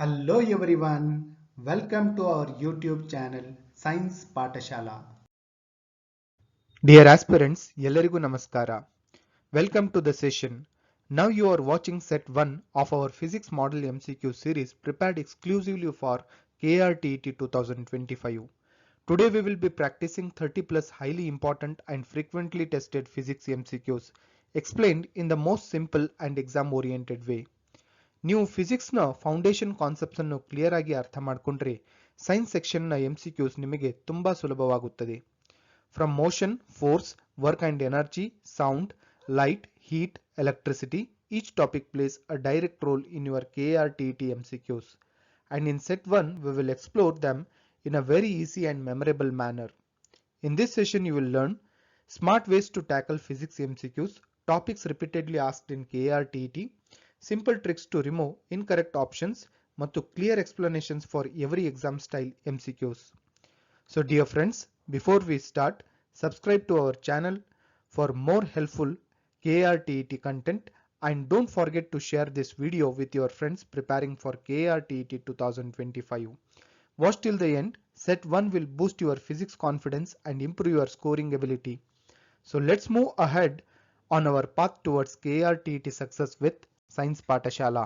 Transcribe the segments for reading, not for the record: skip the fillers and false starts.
Hello everyone, welcome to our YouTube channel Science Patashala. Dear aspirants, ಎಲ್ಲರಿಗೂ ನಮಸ್ಕಾರ. Welcome to the session. Now you are watching set 1 of our Physics Model MCQ series prepared exclusively for KRTET 2025. Today we will be practicing 30 plus highly important and frequently tested physics MCQs explained in the most simple and exam oriented way. ನೀವು ಫಿಸಿಕ್ಸ್ನ foundation concepts ಅನ್ನು clear ಆಗಿ ಅರ್ಥ ಮಾಡಿಕೊಂಡ್ರೆ science ಸೆಕ್ಷನ್ನ MCQs ನಿಮಗೆ ತುಂಬಾ ಸುಲಭವಾಗುತ್ತದೆ. From motion, force, work and energy, sound, light, heat, electricity, each topic plays a direct role in your KRTET MCQs. And in set 1, we will explore them in a very easy and memorable manner. In this session, you will learn smart ways to tackle physics MCQs, topics repeatedly asked in KRTET, simple tricks to remove incorrect options, ಮತ್ತು clear explanations for every exam style MCQs. So dear friends, before we start, subscribe to our channel for more helpful KRTET content and don't forget to share this video with your friends preparing for KRTET 2025. Watch till the end. Set 1 will boost your physics confidence and improve your scoring ability. So let's move ahead on our path towards KRTET success with Science Patashala.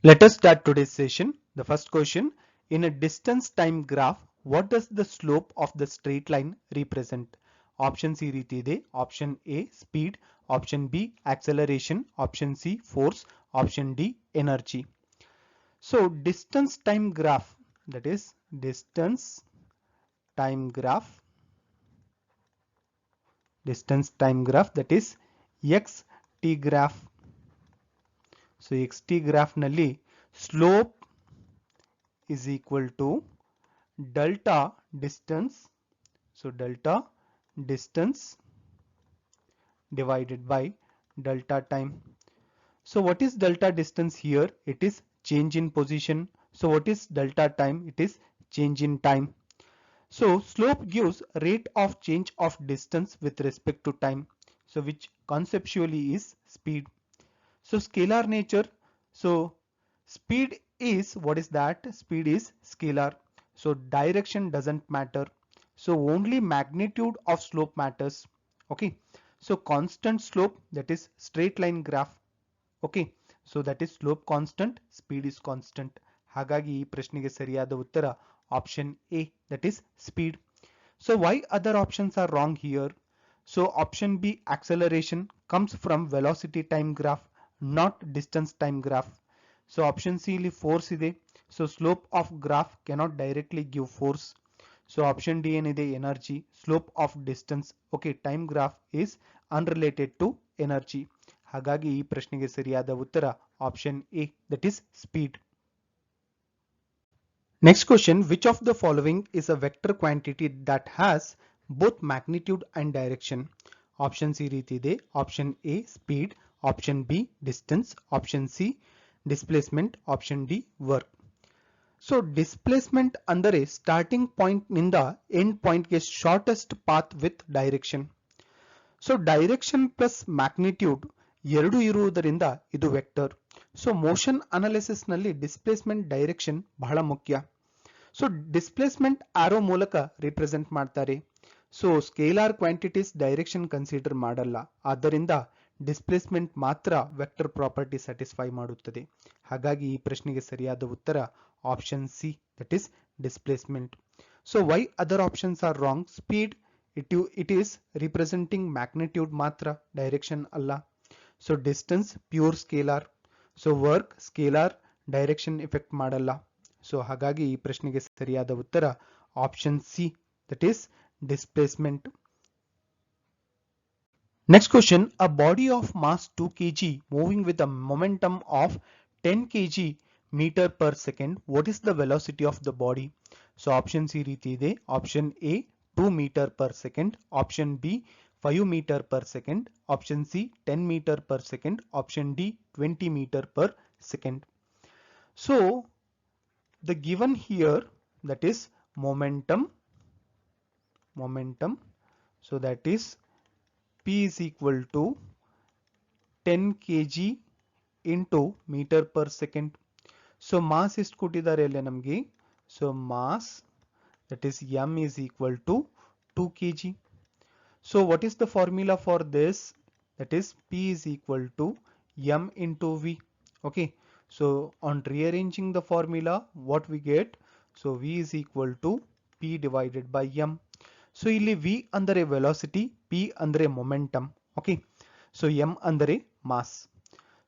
Let us start today's session. The first question, in a distance time graph, what does the slope of the straight line represent? Options ಈ ರೀತಿ ಇದೆ. Option A speed, Option B acceleration, Option C force, Option D energy. So distance time graph, that is distance time graph that is xt graph. So xt graph ನಲ್ಲಿ slope is equal to delta distance, so delta distance divided by delta time. So what is delta distance here? It is change in position. So what is delta time? It is change in time. So slope gives rate of change of distance with respect to time, so which conceptually is speed. So scalar nature, so speed is, what is that? Speed is scalar. So direction doesn't matter. So only magnitude of slope matters. Okay. So constant slope, that is straight line graph. Okay. So that is slope constant, speed is constant. ಹಾಗಾಗಿ ಈ ಪ್ರಶ್ನೆಗೆ ಸರಿಯಾದ ಉತ್ತರ option A, that is speed. So why other options are wrong here? So option B acceleration comes from velocity time graph, not distance time graph. So option C ಇಲ್ಲಿ force ಇದೆ. So slope of graph cannot directly give force. So option D ಏನಿದೆ energy, slope of distance, okay, time graph is unrelated to energy. ಹಾಗಾಗಿ ಈ ಪ್ರಶ್ನೆಗೆ ಸರಿಯಾದ ಉತ್ತರ option A, that is speed. Next question, which of the following is a vector quantity that has both magnitude and direction? Options ಈ ರೀತಿ ಇದೆ. Option A speed, Option B distance, Option C displacement, Option D work. So displacement ಅಂದರೆ starting point ನಿಂದ end point ಗೆ shortest path with direction. So direction plus magnitude ಎರಡು ಇರುವುದರಿಂದ ಇದು vector. So motion analysis ನಲ್ಲಿ ಡಿಸ್ಪ್ಲೇಸ್ಮೆಂಟ್ ಡೈರೆಕ್ಷನ್ ಬಹಳ ಮುಖ್ಯ. So displacement ಆರೋ ಮೂಲಕ ರಿಪ್ರೆಸೆಂಟ್ ಮಾಡ್ತಾರೆ. So scalar quantities direction consider ಮಾಡಲ್ಲ, ಆದ್ದರಿಂದ ಡಿಸ್ಪ್ಲೇಸ್ಮೆಂಟ್ ಮಾತ್ರ ವೆಕ್ಟರ್ ಪ್ರಾಪರ್ಟಿ ಸ್ಯಾಟಿಸ್ಫೈ ಮಾಡುತ್ತದೆ. ಹಾಗಾಗಿ ಈ ಪ್ರಶ್ನೆಗೆ ಸರಿಯಾದ ಉತ್ತರ option C, that is displacement. So why other options are wrong? Speed it is representing magnitude ಮಾತ್ರ, ಡೈರೆಕ್ಷನ್ ಅಲ್ಲ. So distance pure scalar. So work scalar, direction effect ಮಾಡಲ್ಲ. ಸೊ ಹಾಗಾಗಿ ಈ ಪ್ರಶ್ನೆಗೆ ಸರಿಯಾದ ಉತ್ತರ option C, that is displacement. Next question, a body of mass 2 kg moving with a momentum of 10 kg meter per second, what is the velocity of the body? So options ಈ ರೀತಿ ಇದೆ. Option A 2 meter per second, Option B 5 meter per second, Option C 10 meter per second, Option D 20 meter per second. So the given here, that is momentum, so that is P is equal to 10 kg into meter per second. So mass ಎಷ್ಟು ಕೊಟ್ಟಿದ್ದಾರೆ ಇಲ್ಲಿ ನಮಗೆ? So mass that is m is equal to 2 kg. So what is the formula for this? That is P is equal to m into V. Okay, so on rearranging the formula, what we get? So V is equal to P divided by m. So ಇಲ್ಲಿ V ಅಂದರೆ velocity, P ಅಂದರೆ momentum. Okay, so m ಅಂದರೆ mass.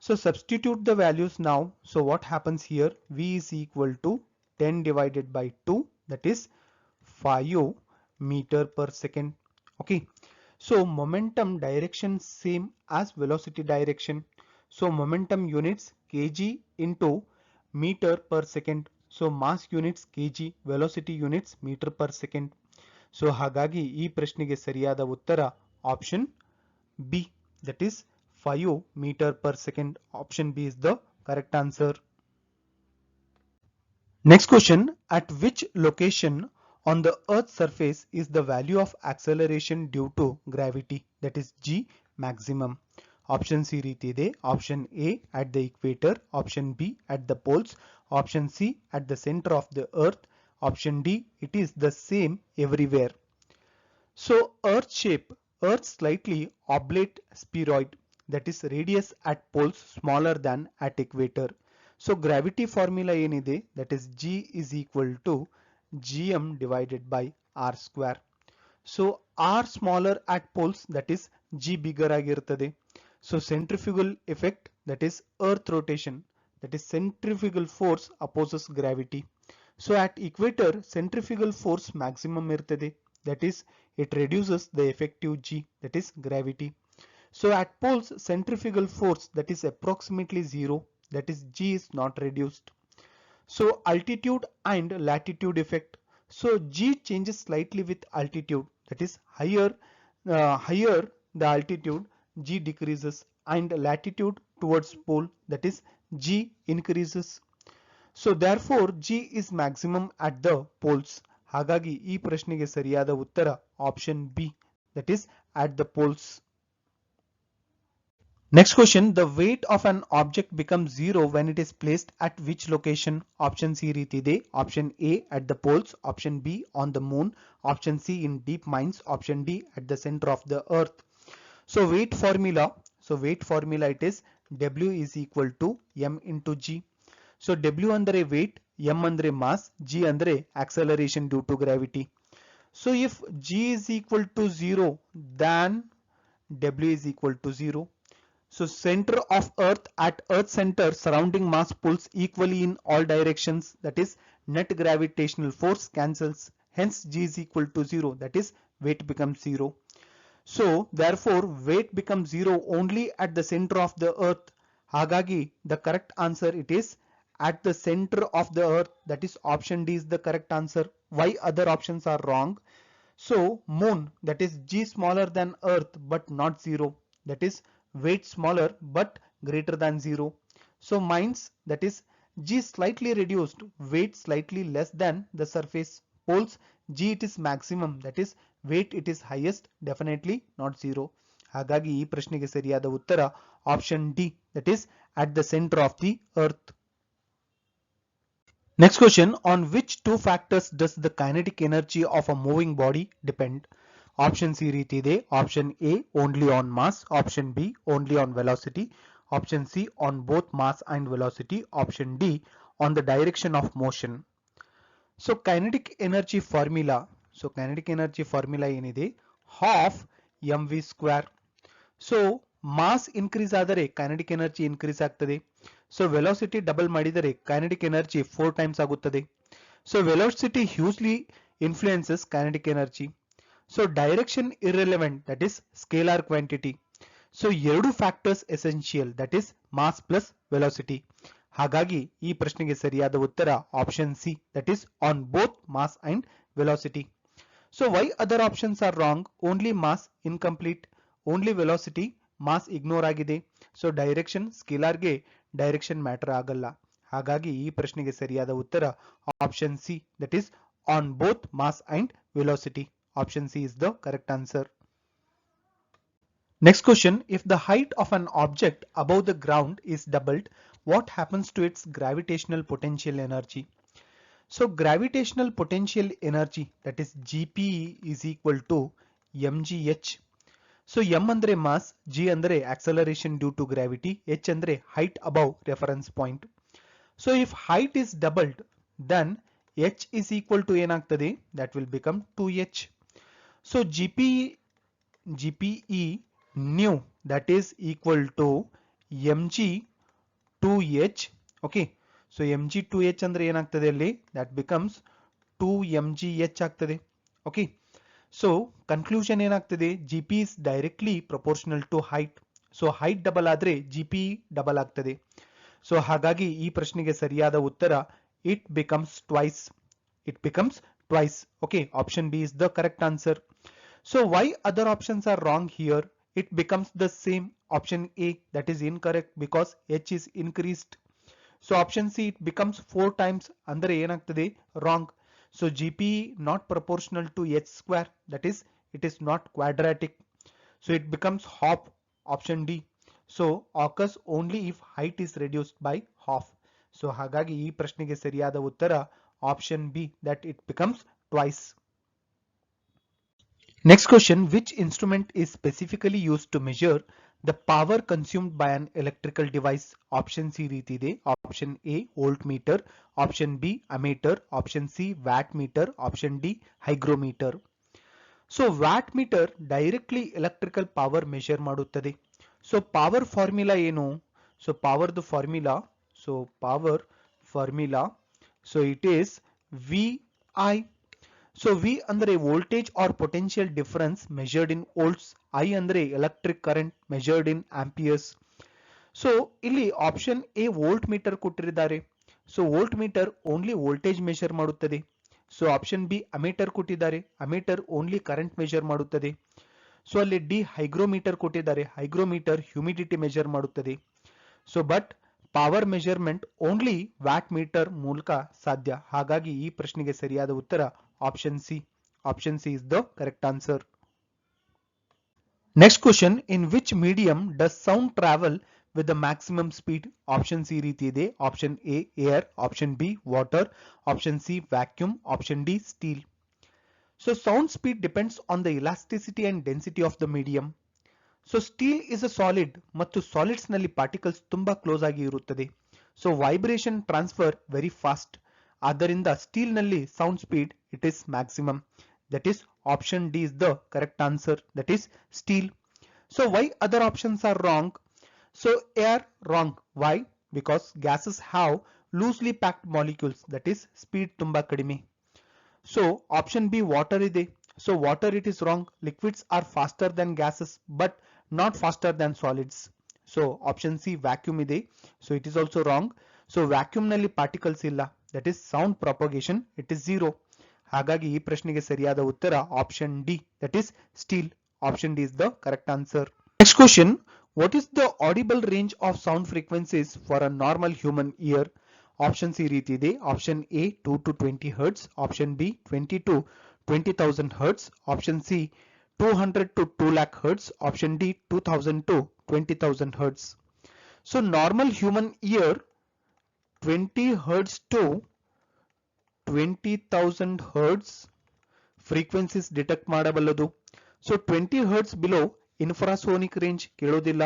So substitute the values now. So what happens here? V is equal to 10 divided by 2, that is 5 meter per second. Okay, so momentum direction same as velocity direction. So momentum units kg into meter per second. So mass units kg, velocity units meter per second. So ಹಾಗಾಗಿ ಈ ಪ್ರಶ್ನೆಗೆ ಸರಿಯಾದ ಉತ್ತರ option B, that is 5 meter per second. Option B is the correct answer. Next question, at which location on the Earth's surface is the value of acceleration due to gravity, that is G, maximum? Option C ರೀತಿ ಇದೆ. Option A at the equator, Option B at the poles, Option C at the center of the Earth, Option D it is the same everywhere. So Earth shape, Earth slightly oblate spheroid, that is radius at poles smaller than at equator. So gravity formula ಏನಿದೆ? That is G is equal to gm divided by r square. So r smaller at poles, that is G bigger ಆಗಿರುತ್ತದೆ. So centrifugal effect, that is earth rotation, that is centrifugal force opposes gravity. So at equator centrifugal force maximum ಇರ್ತದೆ, that is it reduces the effective G, that is gravity. So at poles centrifugal force, that is approximately 0, that is G is not reduced. So altitude and latitude effect. So G changes slightly with altitude, that is higher the altitude, G decreases, and latitude towards pole, that is G increases. So therefore G is maximum at the poles. ಹಾಗಾಗಿ ಈ ಪ್ರಶ್ನೆಗೆ ಸರಿಯಾದ ಉತ್ತರ option B, that is at the poles. Next question, the weight of an object becomes 0 when it is placed at which location? Option C ರೀತಿ ಇದೆ. Option A at the poles, Option B on the moon, Option C in deep mines, Option D at the center of the earth. So weight formula, it is W is equal to m into G. So W ಅಂದರೆ weight, m ಅಂದರೆ mass, G ಅಂದರೆ acceleration due to gravity. So if G is equal to 0, then W is equal to 0. So center of earth, at earth center surrounding mass pulls equally in all directions, that is net gravitational force cancels, hence G is equal to 0, that is weight becomes 0. So therefore weight becomes 0 only at the center of the earth. ಹಾಗಾಗಿ the correct answer it is at the center of the earth, that is option D is the correct answer. Why other options are wrong? So moon, that is G smaller than earth but not 0, that is weight smaller but greater than 0. So mines, that is G slightly reduced, weight slightly less than the surface. Poles, G it is maximum, that is weight it is highest, definitely not 0. ಹಾಗಾಗಿ ಈ ಪ್ರಶ್ನೆಗೆ ಸರಿಯಾದ ಉತ್ತರ option D, that is at the center of the earth. Next question, on which two factors does the kinetic energy of a moving body depend? Option C ರೀತಿ ಇದೆ. Option A only on mass, Option B only on velocity, Option C on both mass and velocity, Option D on the direction of motion. So kinetic energy formula, ಏನಿದೆ? half mv square. So mass increase ಆದರೆ kinetic energy increase ಆಗ್ತದೆ. So velocity double ಮಾಡಿದರೆ kinetic energy 4 times ಆಗುತ್ತದೆ. So velocity hugely influences kinetic energy. So direction irrelevant, that is scalar quantity. So ಎರಡು factors essential, that is mass plus velocity. ಹಾಗಾಗಿ ಈ ಪ್ರಶ್ನೆಗೆ ಸರಿಯಾದ ಉತ್ತರ option C, that is on both mass and velocity. So why other options are wrong? Only mass incomplete, only velocity, mass ignore ಆಗಿದೆ. So direction scalar ಗೆ direction matter ಆಗಲ್ಲ. ಹಾಗಾಗಿ ಈ ಪ್ರಶ್ನೆಗೆ ಸರಿಯಾದ ಉತ್ತರ option C, that is on both mass and velocity. Option C is the correct answer. Next question, if the height of an object above the ground is doubled, what happens to its gravitational potential energy? So gravitational potential energy, that is GPE, is equal to mgh. So m andre mass, g andre acceleration due to gravity, h andre height above reference point. So if height is doubled, then h is equal to ಏನಾಗ್ತದೆ? That will become 2h. So GPE nu, that is equal to mg 2h. Okay, so mg 2h ಅಂದ್ರೆ ಏನಾಗ್ತದೆ ಅಲ್ಲಿ? That becomes 2mgh ಆಗ್ತದೆ. Okay, so conclusion ಏನಾಗ್ತದೆ? GP is directly proportional to height. So height double ಆದ್ರೆ GPE double ಆಗ್ತದೆ. So ಹಾಗಾಗಿ ಈ ಪ್ರಶ್ನೆಗೆ ಸರಿಯಾದ ಉತ್ತರ it becomes twice. It becomes twice. Okay, option B is the correct answer. So why other options are wrong here? It becomes the same. Option A, that is incorrect because h is increased. So option C, it becomes 4 times. Andre ಏನಾಗ್ತದೆ? Wrong. So GPE not proportional to h square, that is it is not quadratic. So it becomes half. Option D. So occurs only if height is reduced by half. So ಹಾಗಾಗಿ ಈ ಪ್ರಶ್ನೆಗೆ ಸರಿಯಾದ ಉತ್ತರ option B, that it becomes twice. Next question, which instrument is specifically used to measure the power consumed by an electrical device? Option C ರೀತಿ ಇದೆ. Option A voltmeter, option B ammeter, option C wattmeter, option D hygrometer. So wattmeter directly electrical power measure ಮಾಡುತ್ತದೆ. So power formula ಏನು? So power the formula, power formula, so it is VI. So V andre voltage or potential difference measured in volts, I andre electric current measured in amperes. So ಇಲ್ಲಿ option A volt meter ಕೊಟ್ಟಿದ್ದಾರೆ. So volt meter only voltage measure ಮಾಡುತ್ತದೆ. So option B ammeter ಕೊಟ್ಟಿದ್ದಾರೆ, ammeter only current measure ಮಾಡುತ್ತದೆ. So ಅಲ್ಲಿ D hygrometer ಕೊಟ್ಟಿದ್ದಾರೆ, hygrometer humidity measure ಮಾಡುತ್ತದೆ. So but power measurement only watt meter ಮೂಲಕ ಸಾಧ್ಯ. ಹಾಗಾಗಿ ಈ ಪ್ರಶ್ನೆಗೆ ಸರಿಯಾದ ಉತ್ತರ option C. Option C is the correct answer. Next question, in which medium does sound travel with the maximum speed? Option C ರೀತಿ ಇದೆ. Option A air, option B water, option C vacuum, option D steel. So sound speed depends on the elasticity and density of the medium. So steel is a solid ಮತ್ತು solids ನಲ್ಲಿ particles ತುಂಬಾ close ಆಗಿ ಇರುತ್ತದೆ. So vibration transfer very fast. ಆದ್ದರಿಂದ steel ನಲ್ಲಿ sound speed it is maximum. That is option D is the correct answer. That is steel. So why other options are wrong? So air wrong. Why? Because gases have loosely packed molecules, that is speed tumba kadime. So option B water ide. So water it is wrong. Liquids are faster than gases but not faster than solids. So option C vacuum ide. So it is also wrong. So vacuum nalli particles illa, that is sound propagation it is zero. ಹಾಗಾಗಿ ಈ ಪ್ರಶ್ನೆಗೆ ಸರಿಯಾದ ಉತ್ತರ option D, that is steel. Option D is the correct answer. Next question, what is the audible range of sound frequencies for a normal human ear? Option C ರೀತಿ ಇದೆ. Option A 2 to 20 Hz, option B 20 to 20,000 Hz, option C 200 to 2 lakh Hz, option D 2000 to 20,000 Hz. So normal human ear 20 Hz to 20,000 Hz frequencies detect ಮಾಡಬಲ್ಲದು. So 20 Hz below infrasonic range ಕೇಳೋದಿಲ್ಲ.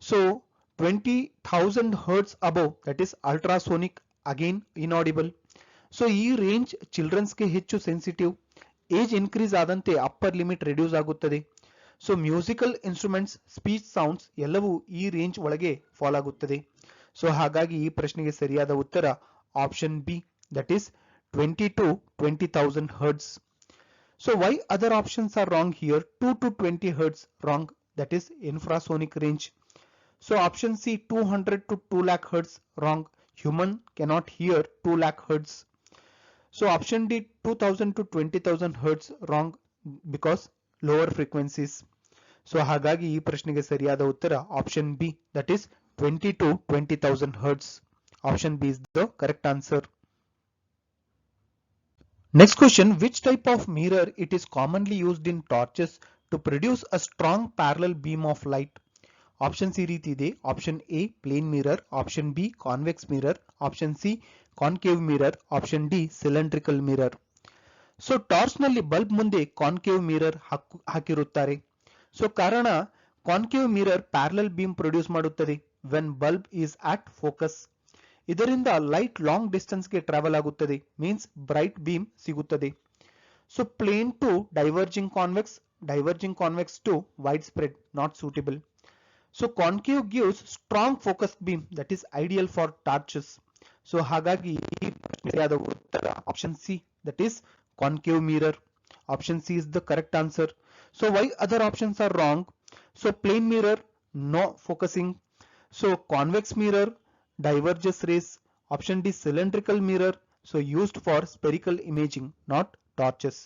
So 20,000 Hz above, that is ultrasonic, again inaudible. So ಈ range ಚಿಲ್ಡ್ರನ್ಸ್ಗೆ ಹೆಚ್ಚು sensitive. Age increase ಆದಂತೆ upper limit reduce ಆಗುತ್ತದೆ. So musical instruments, speech sounds ಎಲ್ಲವೂ ಈ range ಒಳಗೆ fall ಆಗುತ್ತದೆ. So ಹಾಗಾಗಿ ಈ ಪ್ರಶ್ನೆಗೆ ಸರಿಯಾದ ಉತ್ತರ option B, that is 20 to 20,000 Hz. So why other options are wrong here? 2 to 20 Hz wrong, that is infrasonic range. So option C 200 to 2 lakh Hz wrong. Human cannot hear 2 lakh Hz. So option D 2000 to 20,000 Hz wrong because lower frequencies. So ಹಾಗಾಗಿ ಈ ಪ್ರಶ್ನೆಗೆ ಸರಿಯಾದ ಉತ್ತರ option B, that is 20 to 20,000 Hz. Option B is the correct answer. Next question, which type of mirror it is commonly used in torches to produce a strong parallel beam of light. Options ಈ ರೀತಿ ಇದೆ. Option A plane mirror, option B convex mirror, option C concave mirror, option D cylindrical mirror. So torch ನಲ್ಲಿ bulb ಮುಂದೆ concave mirror ಹಾಕಿರುತ್ತಾರೆ. So ಕಾರಣ concave mirror parallel beam produce ಮಾಡುತ್ತದೆ when bulb is at focus. ಇದರಿಂದ light long distance ಗೆ travel ಆಗುತ್ತದೆ, means bright beam ಸಿಗುತ್ತದೆ. So plane to diverging convex to wide spread, not suitable. So concave gives strong focused beam that is ideal for torches. So ಹಾಗಾಗಿ ಈ ಪ್ರಶ್ನೆಯಾದ ಉತ್ತರ option C, that is concave mirror. Option C is the correct answer. So why other options are wrong? So plane mirror, no focusing. So convex mirror diverges rays. Option D cylindrical mirror, so used for spherical imaging, not torches.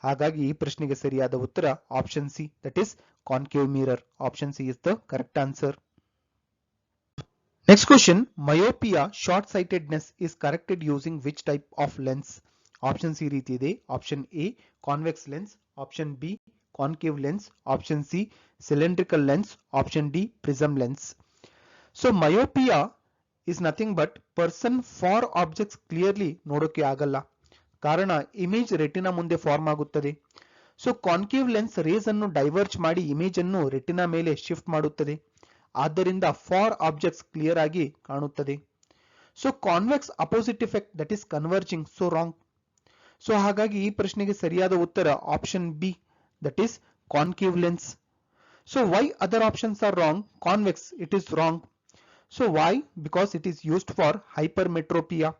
ಹಾಗಾಗಿ ಈ ಪ್ರಶ್ನೆಗೆ ಸರಿಯಾದ ಉತ್ತರ option C, that is concave mirror. Option C is the correct answer. Next question, myopia short-sightedness is corrected using which type of lens? Options ಈ ರೀತಿ ಇದೆ. Option A convex lens, Option B concave lens, Option C cylindrical lens, Option D prism lens. So myopia is nothing but person for objects clearly ನೋಡೋಕೆ ಆಗಲ್ಲ, ಕಾರಣ image retina ಮುಂದೆ form ಆಗುತ್ತದೆ. So concave lens rays ಅನ್ನು diverge ಮಾಡಿ image ಅನ್ನು retina ಮೇಲೆ shift ಮಾಡುತ್ತದೆ, ಆದ್ದರಿಂದ ಫಾರ್ ಆಬ್ಜೆಕ್ಟ್ಸ್ ಕ್ಲಿಯರ್ ಆಗಿ ಕಾಣುತ್ತದೆ. So convex opposite effect, that is converging, so wrong. So ಹಾಗಾಗಿ ಈ ಪ್ರಶ್ನೆಗೆ ಸರಿಯಾದ ಉತ್ತರ option B, that is concave lens. So why other options are wrong? Convex, it is wrong. So why? Because it is used for hypermetropia.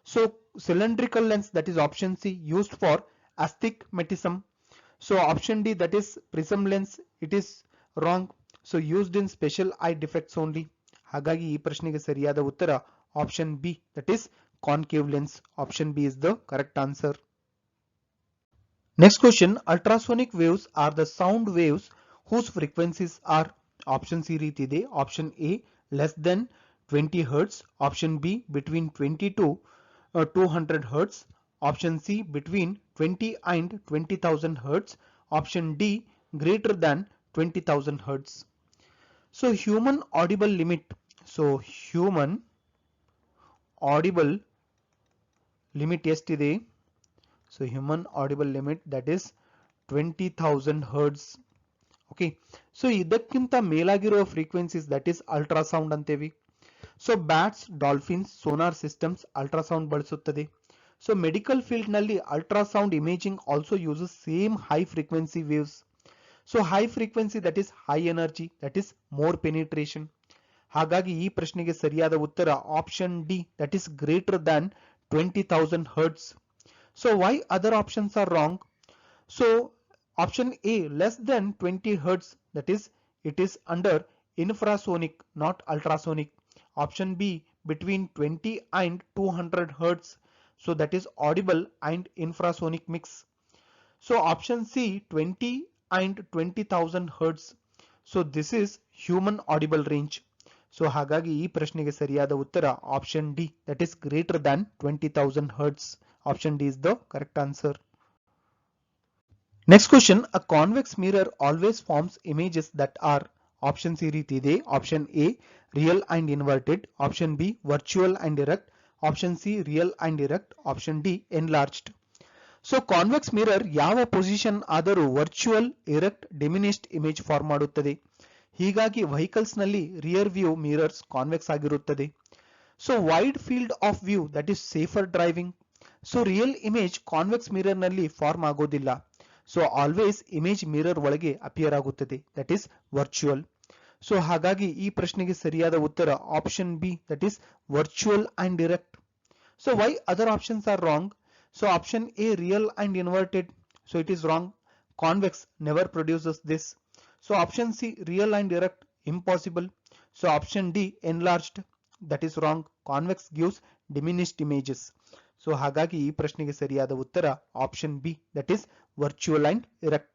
So cylindrical lens, that is option C, used for astigmatism. So option D, that is prism lens, it is wrong. So used in special eye defects only. ಹಾಗಾಗಿ ಈ ಪ್ರಶ್ನೆಗೆ ಸರಿಯಾದ ಉತ್ತರ option B, that is concave lens. Option B is the correct answer. Next question, ultrasonic waves are the sound waves whose frequencies are. Options ಈ ರೀತಿ ಇದೆ. Option A less than 20 Hz, Option B between 20 to 200 Hz, Option C between 20 and 20,000 Hz, Option D greater than 20,000 Hz. So human audible limit. So human audible limit ಎಷ್ಟಿದೆ? So human audible limit, that is 20,000 Hz. Okay. So ಇದಕ್ಕಿಂತ ಮೇಲಾಗಿರುವ frequencies, that is ultrasound ಅಂತೇವಿ. So bats, dolphins, sonar systems ultrasound ಬಳಸುತ್ತದೆ. So medical field ನಲ್ಲಿ ultrasound imaging also uses same high frequency waves. So high frequency, that is high energy, that is more penetration. ಹಾಗಾಗಿ ಈ ಪ್ರಶ್ನೆಗೆ ಸರಿಯಾದ ಉತ್ತರ option D, that is greater than 20,000 Hz. So why other options are wrong? So option A less than 20 Hz, that is it is under infrasonic, not ultrasonic. Option B between 20 and 200 Hz, so that is audible and infrasonic mix. So option C 20 and 20,000 Hz, so this is human audible range. So ಹಾಗಾಗಿ ಈ ಪ್ರಶ್ನೆಗೆ ಸರಿಯಾದ ಉತ್ತರ option D, that is greater than 20,000 Hz. Option D is the correct answer. Next question, a convex mirror always forms images that are. Options ಈ ರೀತಿ ಇದೆ. Option A real and inverted, Option B virtual and erect, Option C real and erect, Option D enlarged. So convex mirror ಯಾವ position ಆದರೂ virtual, erect, diminished image form ಮಾಡುತ್ತದೆ. ಹೀಗಾಗಿ vehicles ನಲ್ಲಿ rear view mirrors convex ಆಗಿರುತ್ತದೆ. So wide field of view, that is safer driving. So real image convex mirror ನಲ್ಲಿ form ಆಗೋದಿಲ್ಲ. So always image mirror ಒಳಗೆ appear ಆಗುತ್ತದೆ, that is virtual. So ಹಾಗಾಗಿ ಈ ಪ್ರಶ್ನೆಗೆ ಸರಿಯಾದ ಉತ್ತರ option B, that is virtual and direct. So why other options are wrong? So option A real and inverted, so it is wrong. Convex never produces this. So option C real and direct, impossible. So option D enlarged, that is wrong. Convex gives diminished images. So ಹಾಗಾಗಿ ಈ ಪ್ರಶ್ನೆಗೆ ಸರಿಯಾದ ಉತ್ತರ option B, that is virtual and erect.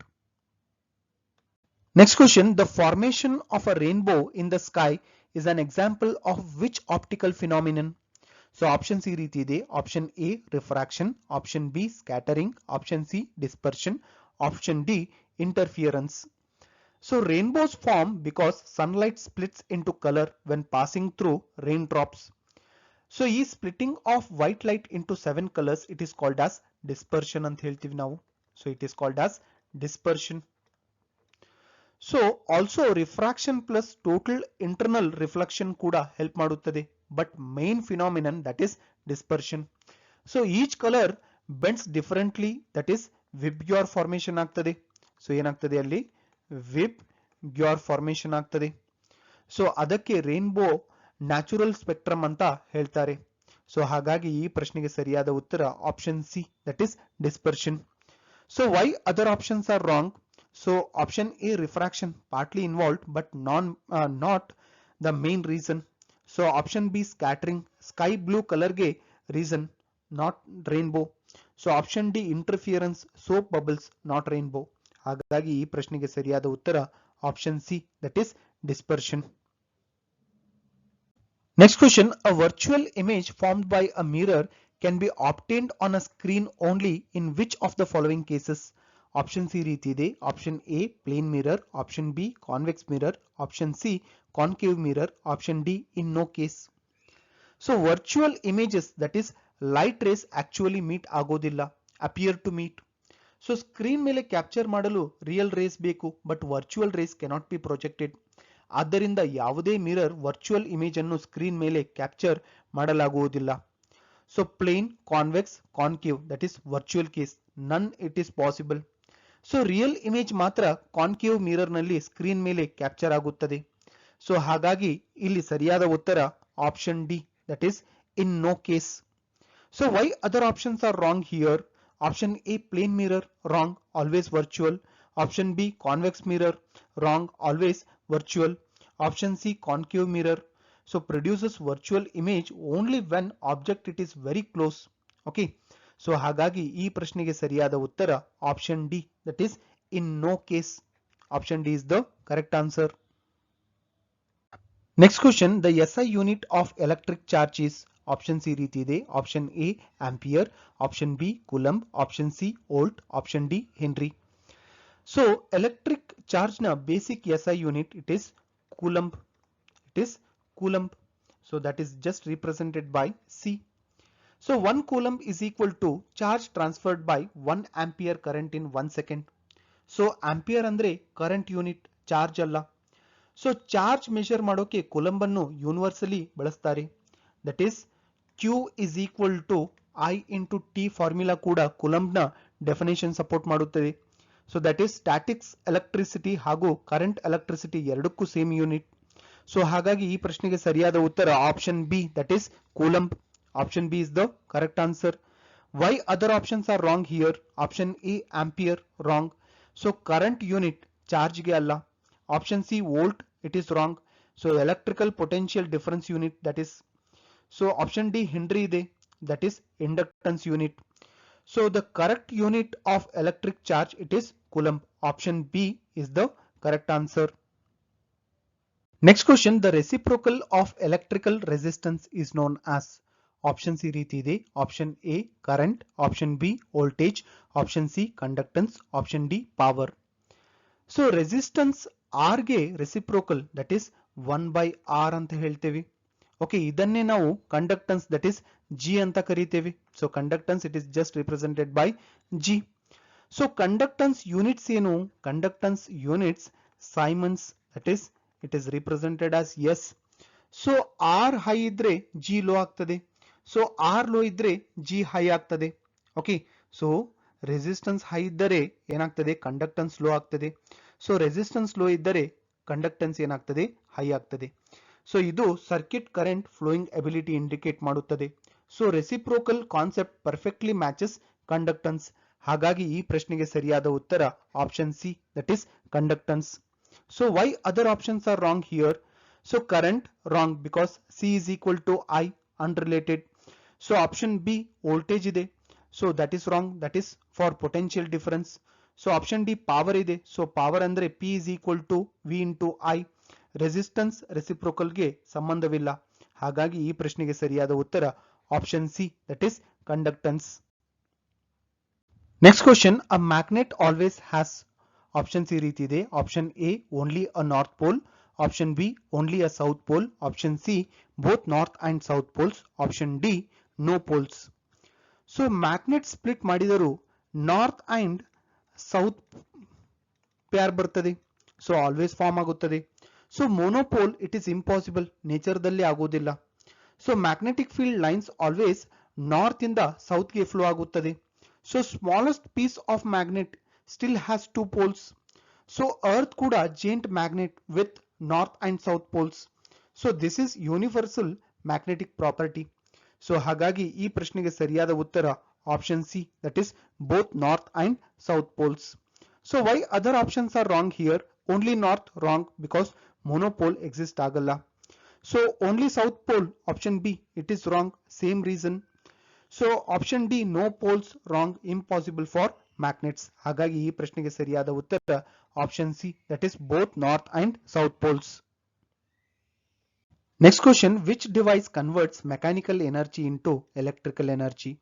Next question, the formation of a rainbow in the sky is an example of which optical phenomenon? So options ಈ ರೀತಿ ಇದೆ. Option A refraction, Option B scattering, Option C dispersion, Option D interference. So rainbows form because sunlight splits into color when passing through raindrops. So ಈ splitting of white light into 7 colors, it is called as dispersion ಅಂತ ಹೇಳ್ತೀವಿ ನಾವು. So it is called as dispersion. So also refraction plus total internal reflection ಕೂಡ help ಮಾಡುತ್ತದೆ, but main phenomenon that is dispersion. So each color bends differently, that is Vibgyor formation ಆಗ್ತದೆ. So ಏನಾಗ್ತದೆ ಅಲ್ಲಿ Vibgyor formation ಆಗ್ತದೆ. So ಅದಕ್ಕೆ rainbow natural spectrum ಅಂತ ಹೇಳ್ತಾರೆ. So ಹಾಗಾಗಿ ಈ ಪ್ರಶ್ನೆಗೆ ಸರಿಯಾದ ಉತ್ತರ option C, that is dispersion. So why other options are wrong? So option A, refraction, partly involved but not the main reason. So option B, scattering, sky blue color ge reason, not rainbow. So option D, interference, soap bubbles, not rainbow. ಹಾಗಾಗಿ ಈ ಪ್ರಶ್ನೆಗೆ ಸರಿಯಾದ ಉತ್ತರ option C, that is dispersion. Next question, a virtual image formed by a mirror can be obtained on a screen only in which of the following cases? Option C ರೀತಿ ಇದೆ. Option A, plane mirror. Option B, convex mirror. Option C, concave mirror. Option D, in no case. So virtual images, that is light rays actually meet ಆಗೋದಿಲ್ಲ, appear to meet. So screen ಮೇಲೆ capture ಮಾಡಲು real rays ಬೇಕು, but virtual rays cannot be projected. ಆದ್ದರಿಂದ ಯಾವುದೇ mirror virtual image ಅನ್ನು screen ಮೇಲೆ capture ಮಾಡಲಾಗುವುದಿಲ್ಲ. So plane, convex, concave, that is virtual case, none it is possible. So real image ಮಾತ್ರ concave mirror ನಲ್ಲಿ screen ಮೇಲೆ capture ಆಗುತ್ತದೆ. ಸೊ ಹಾಗಾಗಿ ಇಲ್ಲಿ ಸರಿಯಾದ ಉತ್ತರ option D, that is in no case. So why other options are wrong here? Option A, plane mirror, wrong, always virtual. Option B, convex mirror, wrong, always virtual. Option C, concave mirror, so produces virtual image only when object it is very close. Okay, so ಹಾಗಾಗಿ ಈ ಪ್ರಶ್ನೆಗೆ ಸರಿಯಾದ ಉತ್ತರ option D, that is in no case. Option D is the correct answer. Next question, the SI unit of electric charge is, option C ರೀತಿ ಇದೆ. Option A, ampere. Option B, coulomb. Option C, volt. Option D, Henry. So electric charge na basic SI unit, it is coulomb. It is coulomb. So that is just represented by C. So 1 coulomb is equal to charge transferred by 1 ampere current in 1 second. So ampere andre current unit, charge alla. So charge measure ಮಾಡೋಕೆ coulomb ಅನ್ನು universally ಬಳಸ್ತಾರೆ. That is Q is equal to I into T formula ಕೂಡ coulomb ನ definition support ಮಾಡುತ್ತದೆ. So that is statics electricity ಹಾಗೂ current electricity ಎರಡಕ್ಕೂ same unit. So ಹಾಗಾಗಿ ಈ ಪ್ರಶ್ನೆಗೆ ಸರಿಯಾದ ಉತ್ತರ option B, that is coulomb. Option B is the correct answer. Why other options are wrong here? Option A, ampere, wrong. So current unit charge ಗೆ ಅಲ್ಲ. Option C, volt, it is wrong. So electrical potential difference unit, that is. So option D, Henry ಇದೆ, that is inductance unit. So the correct unit of electric charge, it is coulomb. Option B is the correct answer. Next question, the reciprocal of electrical resistance is known as. Option C ರೀತಿ ಇದೆ. Option A, current. Option B, voltage. Option C, conductance. Option D, power. So resistance R ಗೆ reciprocal, that is 1 by R ಅಂತ ಹೇಳ್ತೇವೆ. Okay, ಇದನ್ನೇ ನಾವು conductance, that is G ಅಂತ ಕರಿತೇವೆ. So conductance it is just represented by G. So conductance units ಏನು? Conductance units siemens, that is it is represented as S. So R high ಇದ್ರೆ G low ಆಗ್ತದೆ. So R low ಇದ್ರೆ G high ಆಗ್ತದೆ. Okay, so resistance high ಇದ್ದರೆ ಏನಾಗ್ತದೆ? Conductance low ಆಗ್ತದೆ. So resistance low ಇದ್ದರೆ conductance ಏನಾಗ್ತದೆ? ಹೈ ಆಗ್ತದೆ. ಸೊ ಇದು circuit current flowing ability indicate ಮಾಡುತ್ತದೆ. So reciprocal concept perfectly matches conductance. ಹಾಗಾಗಿ ಈ ಪ್ರಶ್ನೆಗೆ ಸರಿಯಾದ ಉತ್ತರ option C, that is conductance. So why other options are wrong here? So current wrong, because C is equal to I, unrelated. So option B voltage ಇದೆ, so that is wrong, that is for potential difference. So option D power ಇದೆ, so power ಅಂದ್ರೆ P is equal to V into I. Resistance ರೆಸಿಪ್ರೋಕಲ್ಗೆ ಸಂಬಂಧವಿಲ್ಲ. ಹಾಗಾಗಿ ಈ ಪ್ರಶ್ನೆಗೆ ಸರಿಯಾದ ಉತ್ತರ option C, that is conductance. Next question, a magnet always has options ಈ ರೀತಿ ಇದೆ. Option A only a north pole, option B only a south pole, option C both north and south poles, option D no poles. So magnet split ಮಾಡಿದರೂ north and south pair ಬರ್ತದೆ, so always form ಆಗುತ್ತದೆ. So monopole it is impossible, ನೇಚರ್ದಲ್ಲಿ ಆಗೋದಿಲ್ಲ. So magnetic field lines always north ಇಂದ south ಗೆ flow ಆಗುತ್ತದೆ. So smallest piece of magnet still has two poles. So earth ಕೂಡ giant magnet with north and south poles. So this is universal magnetic property. So ಹಾಗಾಗಿ ಈ ಪ್ರಶ್ನೆಗೆ ಸರಿಯಾದ ಉತ್ತರ option C, that is both north and south poles. So why other options are wrong here? Only north wrong, because monopole exist ಆಗಲ್ಲ. So only south pole, option B, it is wrong, same reason. So option D no poles wrong, impossible for magnets. ಹಾಗಾಗಿ ಈ ಪ್ರಶ್ನೆಗೆ ಸರಿಯಾದ ಉತ್ತರ option C, that is both north and south poles. Next question, which device converts mechanical energy into electrical energy?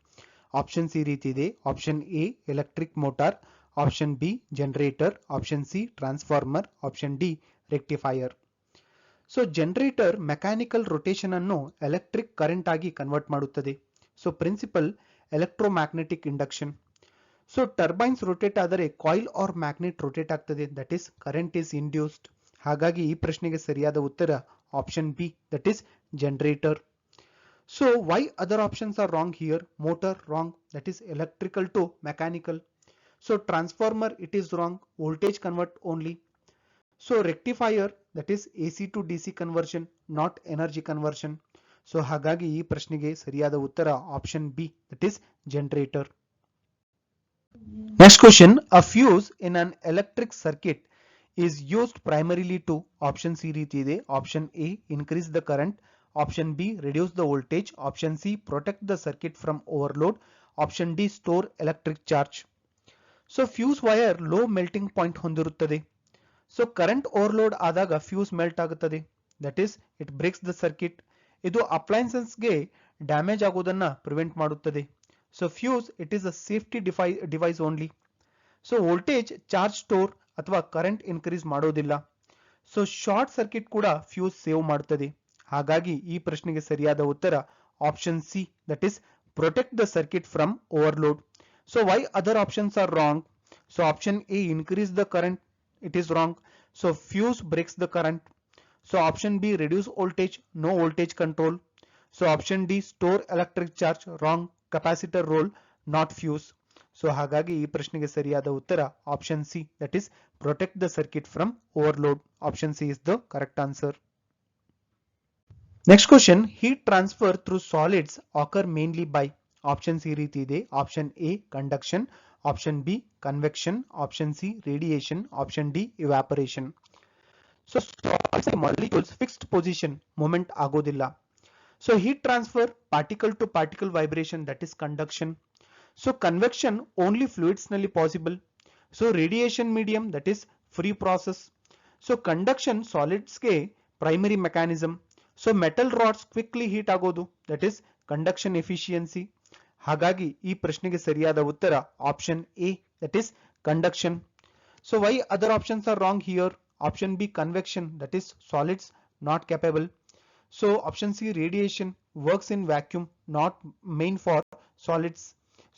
Options ಈ ರೀತಿ ಇದೆ. Option A electric motor, option B generator, option C transformer, option D rectifier. So generator mechanical rotation ಅನ್ನು electric current ಆಗಿ convert ಮಾಡುತ್ತದೆ. So principle electromagnetic induction. So turbines rotate ಆದರೆ coil or magnet rotate ಆಗ್ತದೆ, that is current is induced. ಹಾಗಾಗಿ ಈ ಪ್ರಶ್ನೆಗೆ ಸರಿಯಾದ ಉತ್ತರ option B, that is generator. So why other options are wrong here? Motor wrong, that is electrical to mechanical. So transformer it is wrong, voltage convert only. So rectifier, that is AC to DC conversion, not energy conversion. So ಹಾಗಾಗಿ ಈ ಪ್ರಶ್ನೆಗೆ ಸರಿಯಾದ ಉತ್ತರ option B, that is generator. Next question, a fuse in an electric circuit is used primarily to, option C ರೀತಿ ಇದೆ. Option A increase the current, option B reduce the voltage, option C protect the circuit from overload, option D store electric charge. So fuse wire low melting point ಹೊಂದಿರುತ್ತದೆ. So current overload ಆದಾಗ fuse melt ಆಗುತ್ತದೆ, that is it breaks the circuit. ಇದು ಅಪ್ಲೈನ್ಸಸ್ಗೆ damage ಆಗೋದನ್ನ prevent ಮಾಡುತ್ತದೆ. So fuse it is a safety device only. So voltage charge store ಅಥವಾ current increase ಮಾಡೋದಿಲ್ಲ. So short circuit ಕೂಡ ಫ್ಯೂಸ್ ಸೇವ್ ಮಾಡುತ್ತದೆ. ಹಾಗಾಗಿ ಈ ಪ್ರಶ್ನೆಗೆ ಸರಿಯಾದ ಉತ್ತರ option C, that is protect the circuit from overload. So why other options are wrong? So option A increase the current, it is wrong. So fuse breaks the current. So option B reduce voltage, no voltage control. So option D store electric charge, wrong. Capacitor role, not fuse. So ಹಾಗಾಗಿ ಈ ಪ್ರಶ್ನೆಗೆ ಸರಿಯಾದ ಉತ್ತರ option C, that is protect the circuit from overload. Option C is the correct answer. Next question, heat transfer through solids occur mainly by, options ಈ ರೀತಿ ಇದೆ. Option A conduction, option B convection, option C radiation, option D evaporation. So molecules fixed position movement ಆಗೋದಿಲ್ಲ. So heat transfer particle to particle vibration, that is conduction. So convection only fluids ನಲ್ಲಿ possible. So radiation medium, that is free process. So conduction ಸಾಲಿಡ್ಸ್ಗೆ primary mechanism. So metal rods quickly heat ಆಗೋದು, that is conduction efficiency. ಹಾಗಾಗಿ ಈ ಪ್ರಶ್ನೆಗೆ ಸರಿಯಾದ ಉತ್ತರ option A, that is conduction. So why other options are wrong here? Option B convection, that is solids not capable. So option C radiation works in vacuum, not main for solids.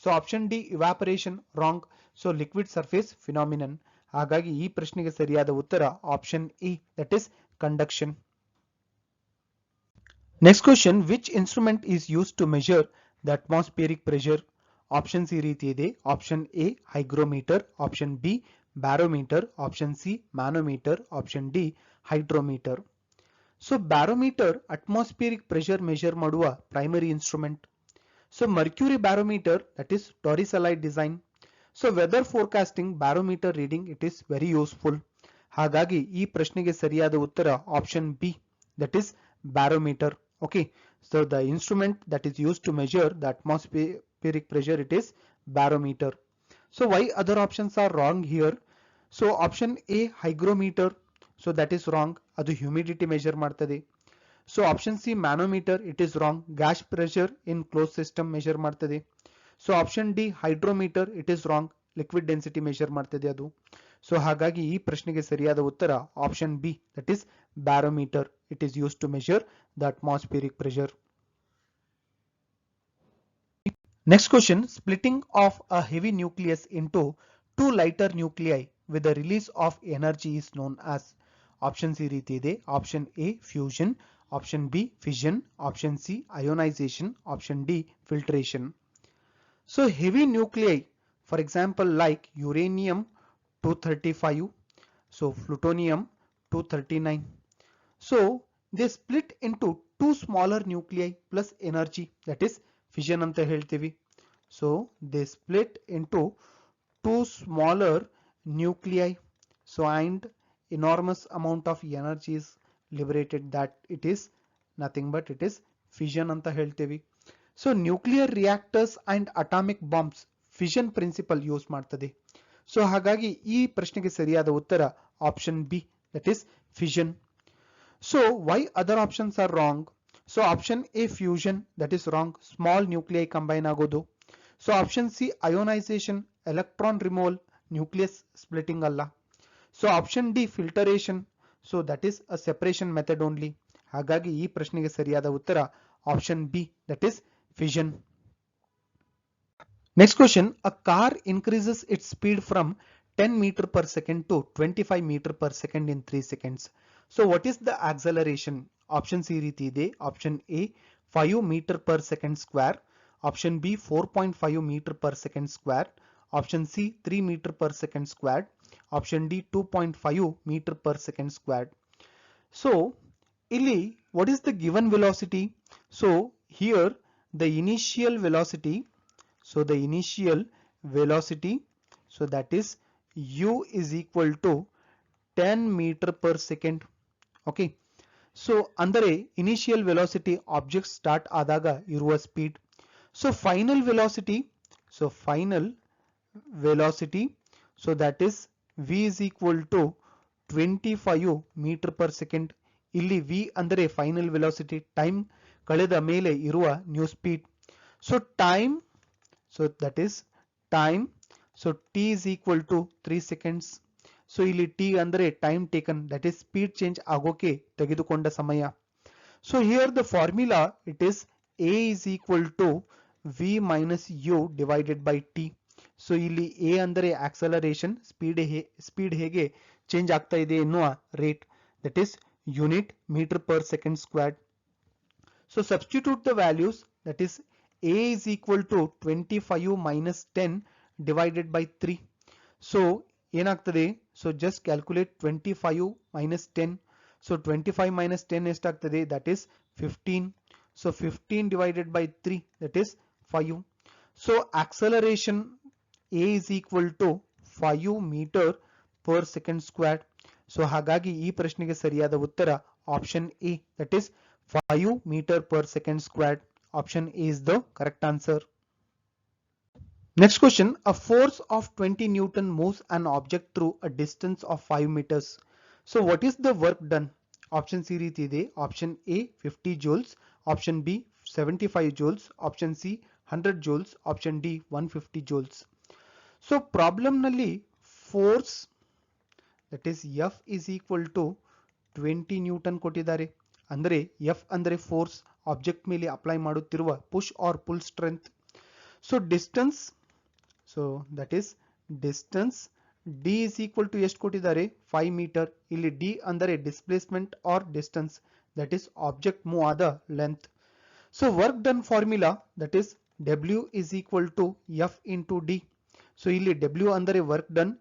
So option D evaporation, wrong. So liquid surface phenomenon. ಹಾಗಾಗಿ ಈ ಪ್ರಶ್ನೆಗೆ ಸರಿಯಾದ ಉತ್ತರ option A, that is conduction. Next question, which instrument is used to measure the atmospheric pressure? Options ಈ ರೀತಿ ಇದೆ. Option A hygrometer, option B barometer, option C manometer, option D hydrometer. So barometer atmospheric pressure measure ಮಾಡುವ primary instrument. So mercury barometer, that is Torricelli's design. So weather forecasting barometer reading, it is very useful. ಹಾಗಾಗಿ ಈ ಪ್ರಶ್ನೆಗೆ ಸರಿಯಾದ ಉತ್ತರ option B, that is barometer. Okay, so the instrument that is used to measure the atmospheric pressure, it is barometer. So why other options are wrong here? So option A hygrometer, so that is wrong, adu humidity measure ಮಾಡ್ತದೆ. So option C manometer, it is wrong, gas pressure in closed system measure ಮಾಡ್ತದೆ. So option D hydrometer, it is wrong, liquid density measure ಮಾಡ್ತದೆ ಅದು. So ಹಾಗಾಗಿ ಈ ಪ್ರಶ್ನೆಗೆ ಸರಿಯಾದ ಉತ್ತರ option B, that is barometer. It is used to measure the atmospheric pressure. Next question, splitting of a heavy nucleus into two lighter nuclei with the release of energy is known as. Options ಈ ರೀತಿ ಇದೆ. Option A fusion, option B fission, option C ionization, option D filtration. So heavy nuclei, for example like uranium 235, so plutonium 239. So they split into two smaller nuclei plus energy, that is fission ಅಂತ ಹೇಳ್ತೀವಿ. So they split into two smaller nuclei, so and enormous amount of energy is liberated, that it is nothing but it is fission ಅಂತ ಹೇಳ್ತೀವಿ. So nuclear reactors and atomic bombs fission principle use ಮಾಡ್ತದೆ. So ಹಾಗಾಗಿ ಈ ಪ್ರಶ್ನೆಗೆ ಸರಿಯಾದ ಉತ್ತರ option B, that is fission. So why other options are wrong? So option A fusion, that is wrong, small nuclei combine ಆಗೋದು. So option C ionization, electron removal, nucleus splitting ಅಲ್ಲ. So option D filtration, so that is a separation method only. ಹಾಗಾಗಿ ಈ ಪ್ರಶ್ನೆಗೆ ಸರಿಯಾದ ಉತ್ತರ option B, that is fission. Next question, a car increases its speed from 10 meter per second to 25 meter per second in 3 seconds. So what is the acceleration? Options ಈ ರೀತಿ ಇದೆ. Option A 5 meter per second square, option B 4.5 meter per second square, option C 3 meter per second squared, option D 2.5 meter per second squared. So ಇಲ್ಲಿ what is the given velocity? So here the initial velocity, so the initial velocity, so that is u is equal to 10 meter per second. Okay, so ಅಂದರೆ initial velocity object start ಆದಾಗ ಇರುವ speed. So final velocity, so final velocity, so that is v is equal to 25 meter per second. ಇಲ್ಲಿ v ಅಂದರೆ final velocity, time ಕಳೆದ ಮೇಲೆ ಇರುವ new speed. So time, so that is time, so t is equal to 3 seconds. So ಇಲ್ಲಿ t ಅಂದರೆ time taken, that is speed change ಆಗೋಕೆ ತೆಗೆದುಕೊಂಡ ಸಮಯ. So here the formula, it is a is equal to v minus u divided by t. So ಇಲ್ಲಿ a ಅಂದರೆ acceleration, speed ಹೇಗೆ change ಆಗ್ತಾ ಇದೆ ಎನ್ನುವ rate, that is unit meter per second squared. So substitute the values, that is a is equal to 25 minus 10 divided by 3. So ಏನಾಗ್ತದೆ? So just calculate 25 minus 10. So 25 minus 10 ಎಷ್ಟಾಗ್ತದೆ? That is 15. So 15 divided by 3, that is 5. So acceleration a is equal to 5 meter per second squared. So ಹಾಗಾಗಿ ಈ ಪ್ರಶ್ನೆಗೆ ಸರಿಯಾದ ಉತ್ತರ option A, that is 5 meter per second squared. Option A is the correct answer. Next question, a force of 20 Newton moves an object through a distance of 5 meters. So what is the work done? Options ಈ ರೀತಿ ಇದೆ. Option A 50 joules, Option B 75 joules, Option C 100 joules, Option D 150 joules. So problem ನಲ್ಲಿ force, that is F is equal to 20 Newton ಕೊಟ್ಟಿದ್ದಾರೆ. ಅಂದರೆ F ಅಂದರೆ force, object ಮೇಲೆ apply ಮಾಡುತ್ತಿರುವ push or pull strength. So distance, so that is distance D is equal to ಎಷ್ಟು ಕೊಟ್ಟಿದ್ದಾರೆ? 5 metre. ಇಲ್ಲಿ D ಅಂದರೆ displacement or distance, that is object move ಆದ length. So work done formula, that is W is equal to F into D. So ಇಲ್ಲಿ W ಅಂದರೆ work done,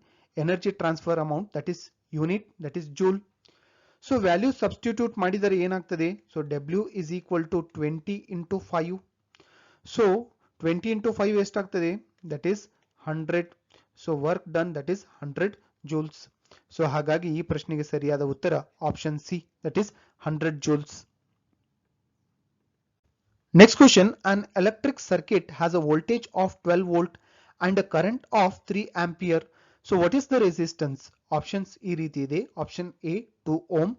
energy transfer amount, that is unit, that is joule. So value substitute ಮಾಡಿದರೆ ಏನಾಗ್ತದೆ? So W is equal to 20 into 5. So 20 into 5 ಎಷ್ಟಾಗ್ತದೆ? That is 100. So work done, that is 100 joules. So ಹಾಗಾಗಿ ಈ ಪ್ರಶ್ನೆಗೆ ಸರಿಯಾದ ಉತ್ತರ option C, that is 100 joules. Next question, an electric circuit has a voltage of 12 volt and a current of 3 ampere. So what is the resistance? Options ಈ ರೀತಿ ಇದೆ. Option A 2 ohm,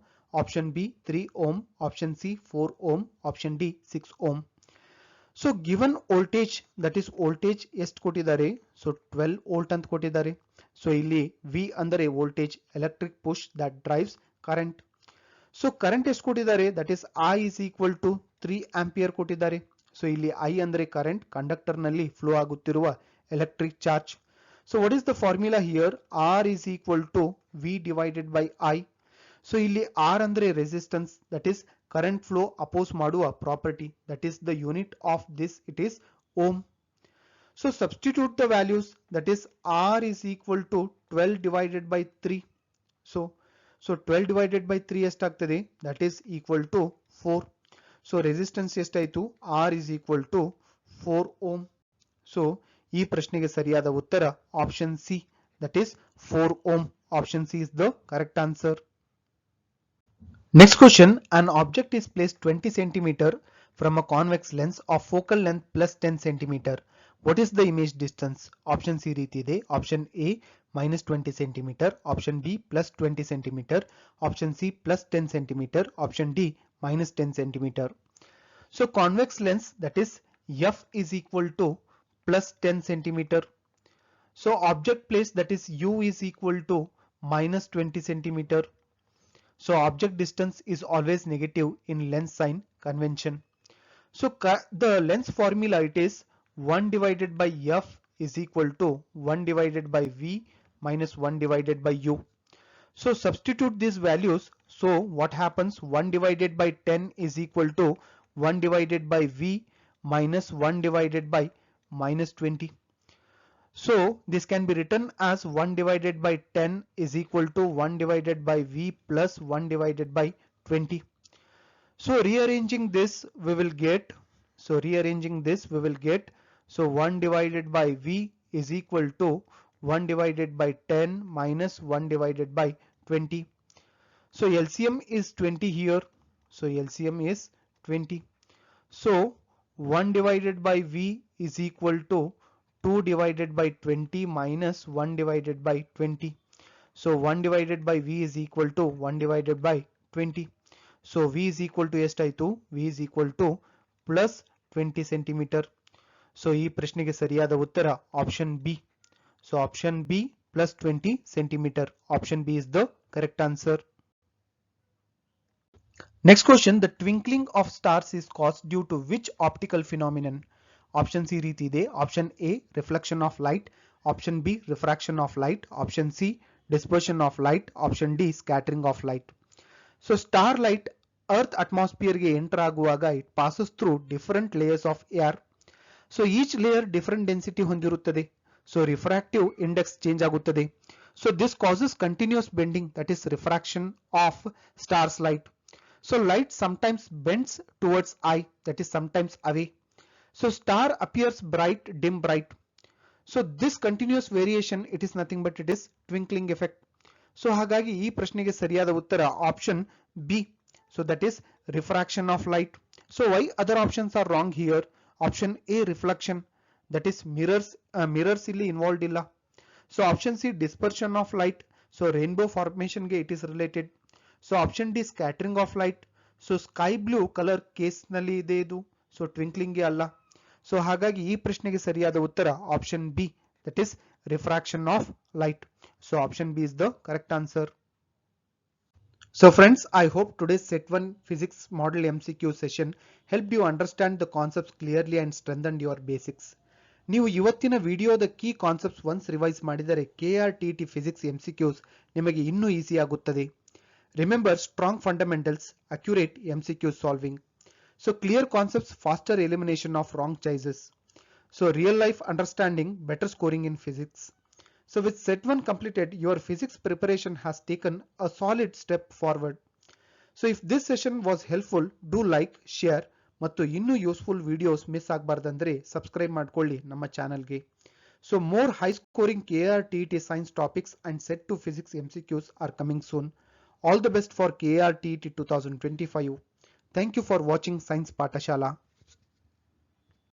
Option B 3 ohm, Option C 4 ohm, Option D 6 ohm. So given voltage, that is voltage ಎಷ್ಟು ಕೊಟ್ಟಿದ್ದಾರೆ? So 12 volt ಅಂತ ಕೊಟ್ಟಿದ್ದಾರೆ. So ಇಲ್ಲಿ V ಅಂದರೆ voltage, electric push that drives current. So current ಎಷ್ಟು ಕೊಟ್ಟಿದ್ದಾರೆ, that is I is equal to 3 ampere ಕೊಟ್ಟಿದ್ದಾರೆ. So ಇಲ್ಲಿ I ಅಂದರೆ ಕರೆಂಟ್, ಕಂಡಕ್ಟರ್ ನಲ್ಲಿ ಫ್ಲೋ ಆಗುತ್ತಿರುವ electric charge. So what is the formula here, R is equal to V divided by I. So ಇಲ್ಲಿ R ಅಂದ್ರೆ resistance, that is current flow oppose ಮಾಡುವ property, that is the unit of this, it is ohm. So substitute the values, that is R is equal to 12 divided by 3. So 12 divided by 3 ಎಷ್ಟಾಗ್ತದೆ, that is equal to 4. So resistance ಎಷ್ಟಾಯ್ತು, R is equal to 4 ohm. So ಈ ಪ್ರಶ್ನೆಗೆ ಸರಿಯಾದ ಉತ್ತರ option C, that is 4 ohm. Option C is the correct answer. Next question, an object is placed 20 cm from a convex lens of focal length plus 10 cm. What is the image distance? Option C ರೀತಿ ಇದೆ. Option A minus 20 cm, Option B plus 20 cm, Option C plus 10 cm, Option D minus 10 cm. So convex lens, that is F is equal to plus 10 cm. So object place, that is U is equal to minus 20 cm. So object distance is always negative in lens sign convention. So the lens formula, it is 1 divided by F is equal to 1 divided by V minus 1 divided by U. So substitute these values. So what happens, 1 divided by 10 is equal to 1 divided by V minus 1 divided by minus 20. So this can be written as 1 divided by 10 is equal to 1 divided by V plus 1 divided by 20. So rearranging this we will get, so 1 divided by V is equal to 1 divided by 10 minus 1 divided by 20. So LCM is 20 here. So LCM is 20. So 1 divided by V is equal to 2 divided by 20 minus 1 divided by 20. So 1 divided by V is equal to 1 divided by 20. So V is equal to ಎಷ್ಟಾಯಿತು, V is equal to plus 20 centimeter. So ಈ ಪ್ರಶ್ನೆಗೆ ಸರಿಯಾದ ಉತ್ತರ option B. So option B plus 20 centimeter. Option B is the correct answer. Next question, the twinkling of stars is caused due to which optical phenomenon? Option C ರೀತಿ ಇದೆ. Option A reflection of light, Option B refraction of light, Option C dispersion of light, Option D scattering of light. So star light earth atmosphere ಗೆ enter ಆಗುವಾಗ it passes through different layers of air. So each layer different density ಹೊಂದಿರುತ್ತದೆ. So refractive index change ಆಗುತ್ತದೆ. So this causes continuous bending, that is refraction of star's light. So light sometimes bends towards eye, that is sometimes away. So star appears bright, dim, bright. So this continuous variation, it is nothing but it is twinkling effect. So ಹಾಗಾಗಿ ಈ ಪ್ರಶ್ನೆಗೆ ಸರಿಯಾದ ಉತ್ತರ option B. So that is refraction of light. So why other options are wrong here? Option A reflection, that is mirrors ಇಲ್ಲಿ involved ಇಲ್ಲ. So option C dispersion of light, so rainbow formation ಗೆ it is related. So option D scattering of light, so sky blue color case ನಲ್ಲಿ ಇದೆ ಇದು, so twinkling ಗೆ ಅಲ್ಲ. So ಹಾಗಾಗಿ ಈ ಪ್ರಶ್ನೆಗೆ ಸರಿಯಾದ ಉತ್ತರ option B, that is refraction of light. So option B is the correct answer. So friends, I hope today's set 1 physics model MCQ session helped you understand the concepts clearly and strengthened your basics. ನೀವು ಇವತ್ತಿನ ವಿಡಿಯೋದ key concepts once revise ಮಾಡಿದರೆ KRTT physics MCQs ನಿಮಗೆ ಇನ್ನೂ easy ಆಗುತ್ತದೆ. Remember strong fundamentals, accurate MCQ solving. So clear concepts, faster elimination of wrong choices. So real life understanding, better scoring in physics. So with set 1 completed, your physics preparation has taken a solid step forward. So if this session was helpful, do like, share ಮತ್ತು ಇನ್ನೂ useful videos miss ಆಗಬಾರ್ದಂದ್ರೆ subscribe ಮಾಡ್ಕೊಳ್ಳಿ ನಮ್ಮ ಚಾನಲ್ಗೆ. So more high scoring KRTT science topics and set 2 physics MCQs are coming soon. All the best for KRTT 2025. Thank you for watching Science Pathashala.